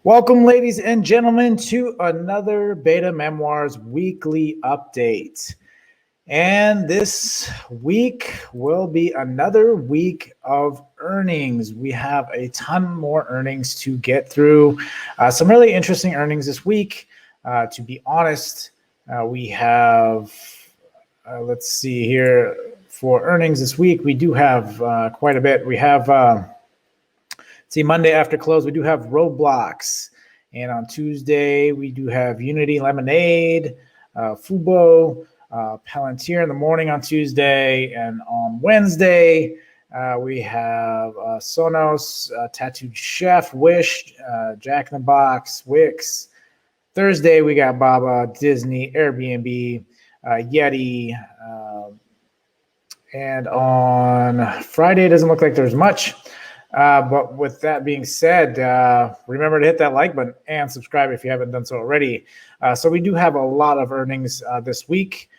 Welcome, ladies and gentlemen, to another Beta Memoirs weekly update. And this week will be another week of earnings. We have a ton more earnings to get through. Some really interesting earnings this week. To be honest, we have, let's see here, for earnings this week, we do have quite a bit. We have, Monday after close, we do have Roblox. And on Tuesday, we do have Unity Lemonade, Fubo, Palantir in the morning on Tuesday. And on Wednesday, we have Sonos, Tattooed Chef, Wish, Jack in the Box, Wix. Thursday, we got Baba, Disney, Airbnb, Yeti. And on Friday, it doesn't look like there's much. But with that being said, remember to hit that like button and subscribe if you haven't done so already. So we do have a lot of earnings this week.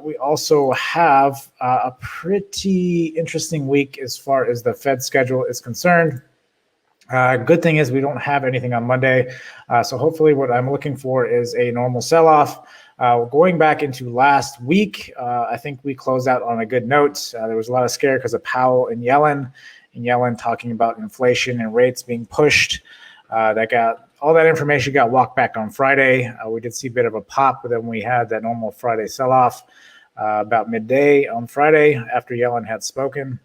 We also have a pretty interesting week as far as the Fed schedule is concerned. Good thing is we don't have anything on Monday. So hopefully what I'm looking for is a normal sell-off. Going back into last week, I think we closed out on a good note. There was a lot of scare because of Powell and Yellen. And Yellen talking about inflation and rates being pushed. All that information got walked back on Friday. We did see a bit of a pop, but then we had that normal Friday sell-off about midday on Friday after Yellen had spoken.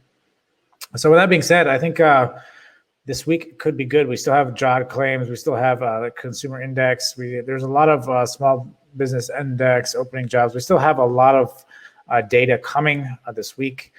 So with that being said, I think this week could be good. We still have job claims. We still have the consumer index. There's a lot of small business index, opening jobs. We still have a lot of data coming this week.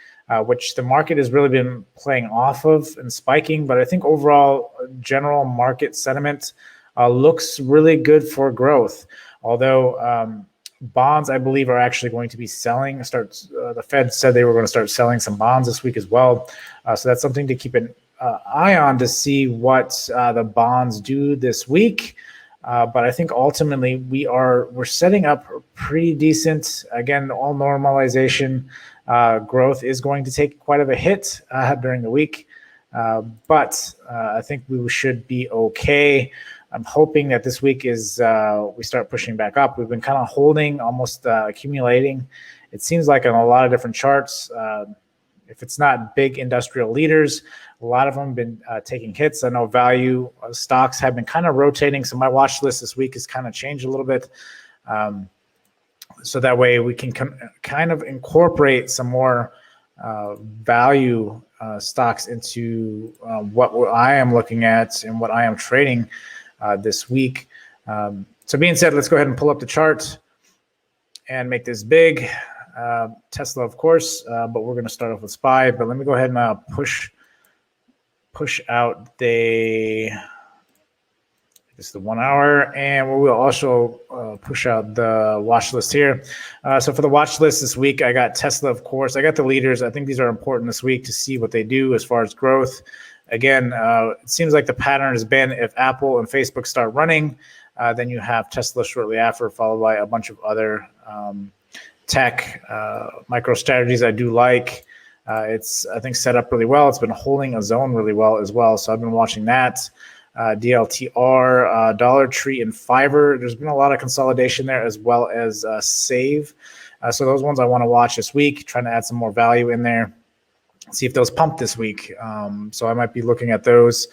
Which the market has really been playing off of and spiking. But I think overall general market sentiment looks really good for growth. Although bonds, I believe, are actually going to be selling. The Fed said they were going to start selling some bonds this week as well. So that's something to keep an eye on to see what the bonds do this week. But I think ultimately we're setting up pretty decent. Again, all normalization. Growth is going to take quite a hit during the week, but I think we should be okay. I'm hoping that this week is we start pushing back up. We've been kind of holding, almost accumulating. It seems like on a lot of different charts, if it's not big industrial leaders, a lot of them have been taking hits. I know value stocks have been kind of rotating, so my watch list this week has kind of changed a little bit. So that way we can kind of incorporate some more value stocks into what I am looking at and what I am trading this week. So being said, let's go ahead and pull up the chart and make this big. Tesla, of course, but we're going to start off with SPY. But let me go ahead and push out this is the 1 hour, and we will also push out the watch list here. So for the watch list this week, I got Tesla, of course. I got the leaders. I think these are important this week to see what they do as far as growth. Again, it seems like the pattern has been if Apple and Facebook start running, then you have Tesla shortly after, followed by a bunch of other tech micro strategies I do like. It's, I think, set up really well. It's been holding a zone really well as well. So I've been watching that. DLTR, Dollar Tree, and Fiverr. There's been a lot of consolidation there, as well as Save. So those ones I want to watch this week, trying to add some more value in there. See if those pump this week. So I might be looking at those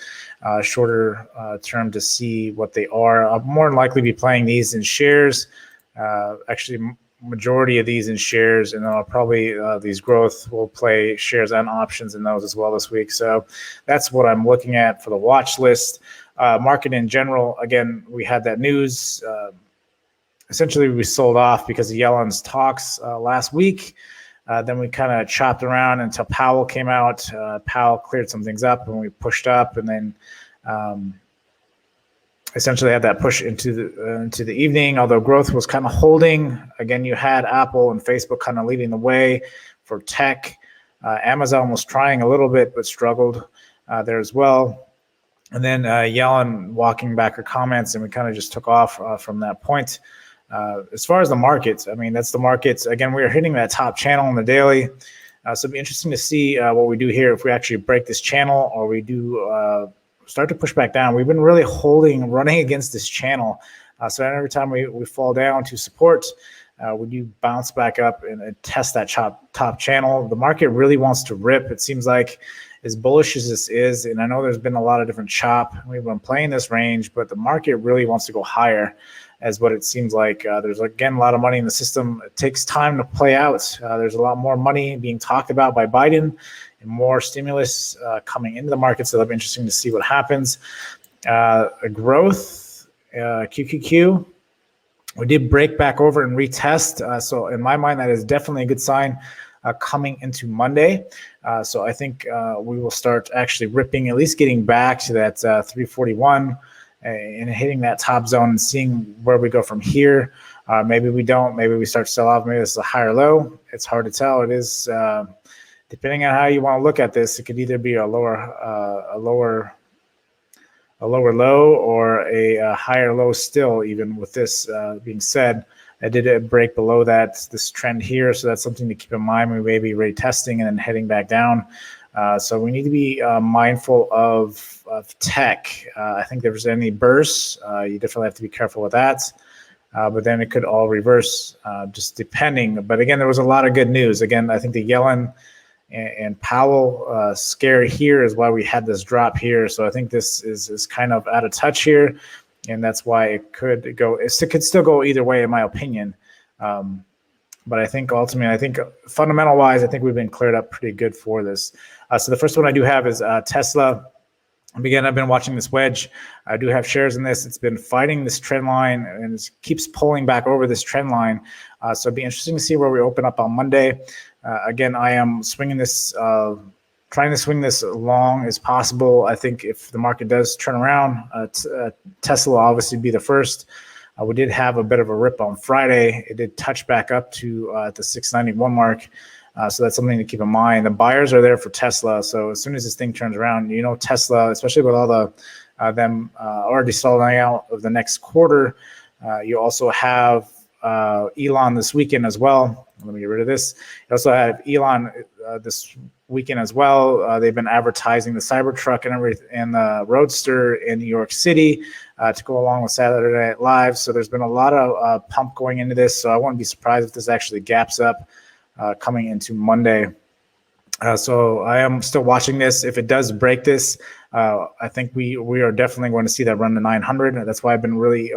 shorter term to see what they are. I'll more than likely be playing these in shares. Actually, majority of these in shares, and then I'll probably these growth will play shares and options in those as well this week. So that's what I'm looking at for the watch list. Market in general, again, we had that news. Essentially, we sold off because of Yellen's talks last week. Then we kind of chopped around until Powell came out. Powell cleared some things up, and we pushed up, and then essentially had that push into the evening, although growth was kind of holding. Again, you had Apple and Facebook kind of leading the way for tech. Amazon was trying a little bit, but struggled there as well. And then Yellen walking back her comments, and we kind of just took off from that point. As far as the markets, I mean, that's the markets. Again, we are hitting that top channel on the daily. So it'll be interesting to see what we do here, if we actually break this channel or we do start to push back down. We've been really running against this channel. So every time we fall down to support, we do bounce back up and test that top channel. The market really wants to rip. It seems like, as bullish as this is, and I know there's been a lot of different chop. We've been playing this range, but the market really wants to go higher, as what it seems like. There's, again, a lot of money in the system. It takes time to play out. There's a lot more money being talked about by Biden and more stimulus coming into the market, so that'll be interesting to see what happens. Growth, QQQ, we did break back over and retest. So in my mind, that is definitely a good sign coming into Monday. So I think we will start actually ripping, at least getting back to that 341 and hitting that top zone and seeing where we go from here. Maybe we don't. Maybe we start to sell off. Maybe this is a higher low. It's hard to tell. It is, depending on how you want to look at this, it could either be a lower low or a higher low still. Even with this being said, I did break below this trend here, so that's something to keep in mind. We may be retesting and then heading back down. So we need to be mindful of tech. I think if there's any bursts, you definitely have to be careful with that. But then it could all reverse, just depending. But again, there was a lot of good news. Again, I think the Yellen and Powell scare here is why we had this drop here. So I think this is kind of out of touch here. And that's why it could still go either way, in my opinion. But I think ultimately, fundamental wise, I think we've been cleared up pretty good for this. So the first one I do have is Tesla. Again, I've been watching this wedge. I do have shares in this. It's been fighting this trend line and it keeps pulling back over this trend line. So it'd be interesting to see where we open up on Monday. Again, I am swinging this, trying to swing this long as possible. I think if the market does turn around, Tesla will obviously be the first. We did have a bit of a rip on Friday. It did touch back up to the 691 mark. So that's something to keep in mind. The buyers are there for Tesla. So as soon as this thing turns around, Tesla, especially with all the them already selling out of the next quarter, you also have Elon this weekend as well. Let me get rid of this. You also have Elon this weekend as well. They've been advertising the Cybertruck and the Roadster in New York City to go along with Saturday Night Live. So there's been a lot of pump going into this. So I wouldn't be surprised if this actually gaps up coming into Monday. So I am still watching this. If it does break this, I think we are definitely going to see that run to 900. That's why I've been really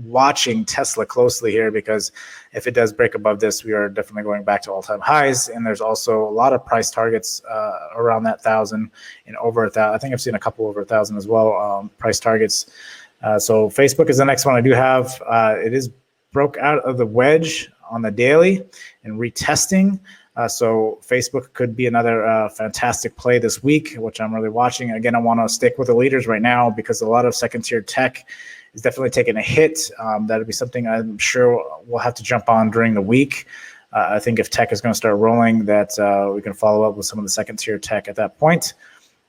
watching Tesla closely here, because if it does break above this, we are definitely going back to all-time highs. And there's also a lot of price targets around that 1,000 and over 1,000. I think I've seen a couple over 1,000 as well, price targets. So Facebook is the next one I do have. It is broke out of the wedge on the daily and retesting. So Facebook could be another fantastic play this week, which I'm really watching. Again, I want to stick with the leaders right now because a lot of second-tier tech is definitely taking a hit. That'll be something I'm sure we'll have to jump on during the week. I think if tech is going to start rolling, that we can follow up with some of the second-tier tech at that point.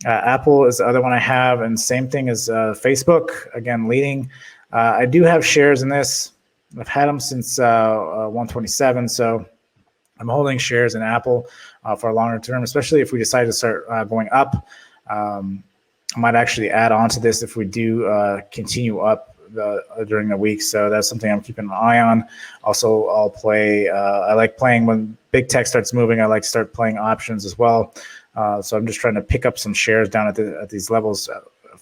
Apple is the other one I have, and same thing as Facebook, again, leading. I do have shares in this. I've had them since 127, so I'm holding shares in Apple for a longer term, especially if we decide to start going up. I might actually add on to this if we do continue up during the week. So that's something I'm keeping an eye on. Also, I'll play. I like playing when big tech starts moving. I like to start playing options as well. So I'm just trying to pick up some shares down at these levels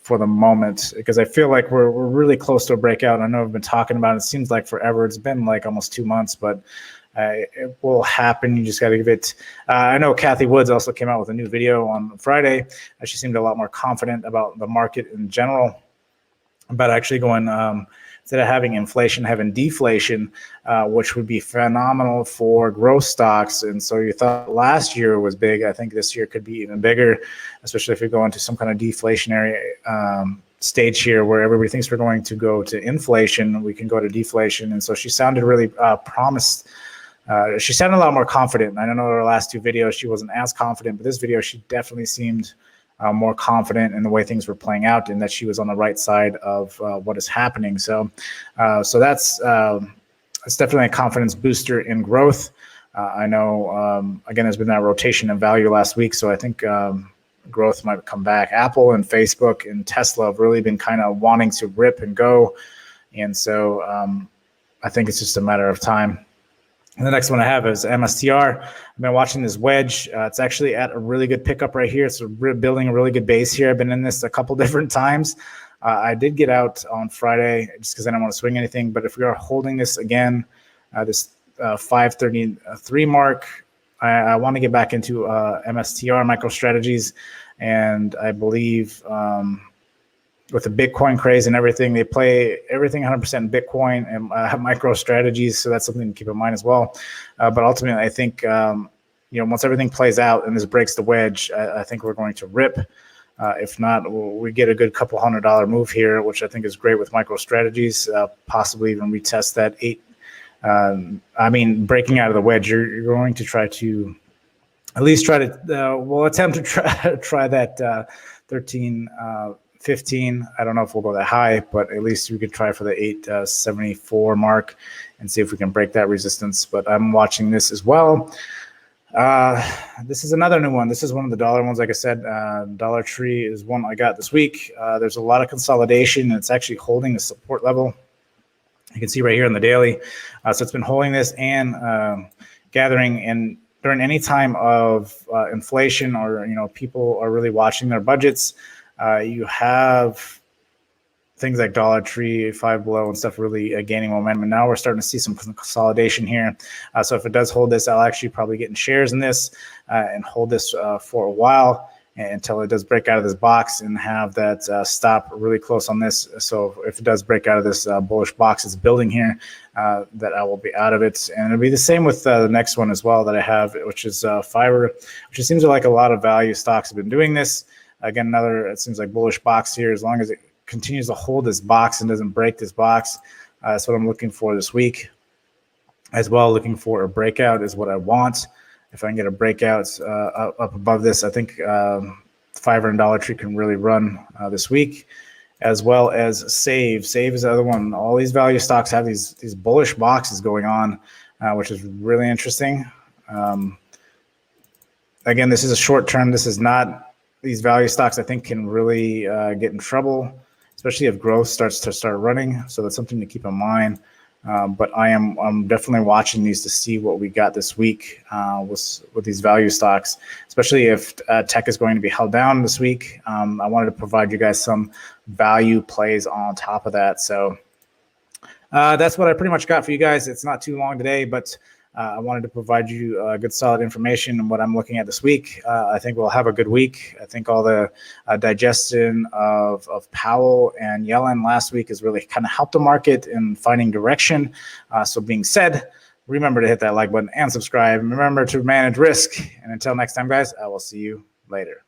for the moment, because I feel like we're really close to a breakout. I know I've been talking about it. It seems like forever. It's been like almost 2 months, but it will happen. You just got to give it. I know Kathy Woods also came out with a new video on Friday. She seemed a lot more confident about the market in general, about actually going instead of having inflation, having deflation, which would be phenomenal for growth stocks. And so you thought last year was big. I think this year could be even bigger, especially if we go into some kind of deflationary stage here where everybody thinks we're going to go to inflation, we can go to deflation. And so she sounded really promised. She sounded a lot more confident. I don't know her last two videos, she wasn't as confident, but this video, she definitely seemed more confident in the way things were playing out and that she was on the right side of what is happening. So that's it's definitely a confidence booster in growth. I know, again, there's been that rotation in value last week. So I think growth might come back. Apple and Facebook and Tesla have really been kind of wanting to rip and go. And so I think it's just a matter of time. And the next one I have is MSTR. I've been watching this wedge. It's actually at a really good pickup right here. It's building a really good base here. I've been in this a couple different times. I did get out on Friday just because I didn't want to swing anything. But if we are holding this again, this 533 mark, I want to get back into MSTR MicroStrategies. And I believe with the Bitcoin craze and everything, they play everything 100% in Bitcoin and have MicroStrategies. So that's something to keep in mind as well. But ultimately, I think, once everything plays out and this breaks the wedge, I think we're going to rip. If not, we get a good couple $100 move here, which I think is great with MicroStrategies, possibly even retest that 8. Breaking out of the wedge, you're going to try to at least attempt to try that 13.15. I don't know if we'll go that high, but at least we could try for the 8.74 mark and see if we can break that resistance. But I'm watching this as well. This is another new one. This is one of the dollar ones. Like I said, Dollar Tree is one I got this week. There's a lot of consolidation, and it's actually holding the support level. You can see right here in the daily. So it's been holding this and gathering. And during any time of inflation or, people are really watching their budgets, you have things like Dollar Tree, Five Below and stuff really gaining momentum. And now we're starting to see some consolidation here. So if it does hold this, I'll actually probably get in shares in this and hold this for a while until it does break out of this box and have that stop really close on this. So if it does break out of this bullish box it's building here, that I will be out of it. And it'll be the same with the next one as well that I have, which is Fiverr, which it seems like a lot of value stocks have been doing this. Again, it seems like bullish box here. As long as it continues to hold this box and doesn't break this box, that's what I'm looking for this week. As well, looking for a breakout is what I want. If I can get a breakout up above this, I think Fiverr and Dollar Tree can really run this week, as well as Save. Save is the other one. All these value stocks have these bullish boxes going on, which is really interesting. Again, this is a short term. This is not. These value stocks, I think, can really get in trouble, especially if growth starts running. So that's something to keep in mind. But I'm definitely watching these to see what we got this week with these value stocks, especially if tech is going to be held down this week. I wanted to provide you guys some value plays on top of that. So that's what I pretty much got for you guys. It's not too long today, but I wanted to provide you good, solid information on what I'm looking at this week. I think we'll have a good week. I think all the digestion of Powell and Yellen last week has really kind of helped the market in finding direction. So being said, remember to hit that like button and subscribe. Remember to manage risk. And until next time, guys, I will see you later.